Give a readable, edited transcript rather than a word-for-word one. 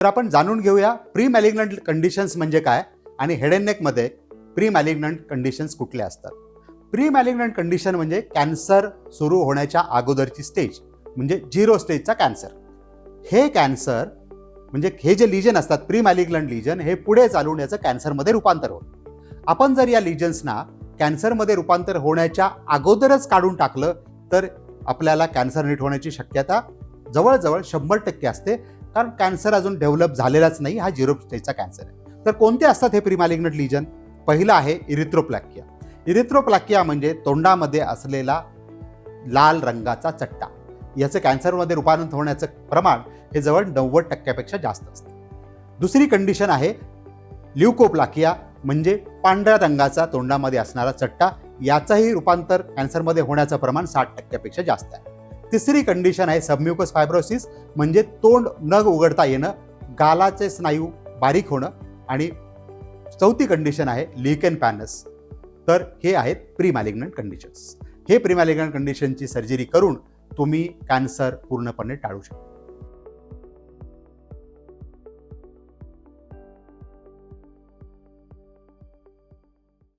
तर आपण जाणून घेऊया प्री मॅलिग्नंट कंडिशन्स म्हणजे काय आणि head and नेकमध्ये pre malignant conditions कुठल्या असतात. प्री मॅलिग्नंट कंडिशन म्हणजे कॅन्सर सुरू होण्याच्या अगोदरची स्टेज, म्हणजे 0 स्टेजचा कॅन्सर. हे कॅन्सर म्हणजे हे जे लिजन असतात प्री मॅलिग्नंट लिजन, हे पुढे चालून याचं कॅन्सरमध्ये रूपांतर होतं. आपण जर या लिजन्सना कॅन्सरमध्ये रूपांतर होण्याच्या अगोदरच काढून टाकलं तर आपल्याला कॅन्सर नीट होण्याची शक्यता जवळजवळ 100% असते, कारण कॅन्सर अजून डेव्हलप झालेलाच नाही, हा 0 स्टेजचा कॅन्सर आहे. तर कोणते असतात हे प्री मॅलिग्नंट लिजन? पहिलं आहे इरिथ्रोप्लॅकिया. इरिथ्रोप्लॅकिया म्हणजे तोंडामध्ये असलेला लाल रंगाचा चट्टा. याचं कॅन्सरमध्ये रूपांतर होण्याचं प्रमाण हे जवळ 90% जास्त असतं. दुसरी कंडिशन आहे ल्युकोप्लाकिया, म्हणजे पांढऱ्या रंगाचा तोंडामध्ये असणारा चट्टा. याचाही रूपांतर कॅन्सरमध्ये होण्याचं प्रमाण 60% जास्त आहे. तिसरी कंडिशन आहे सबम्युकस फायब्रोसिस, म्हणजे तोंड न उघडता येणं, गालाचे स्नायू बारीक होणं. आणि चौथी कंडिशन आहे लिकन पॅनस. तर हे आहेत प्री मॅलिग्नंट कंडिशन्स. हे प्री मॅलिग्नंट कंडिशनची सर्जरी करून तुम्ही कॅन्सर पूर्णपणे टाळू शकता.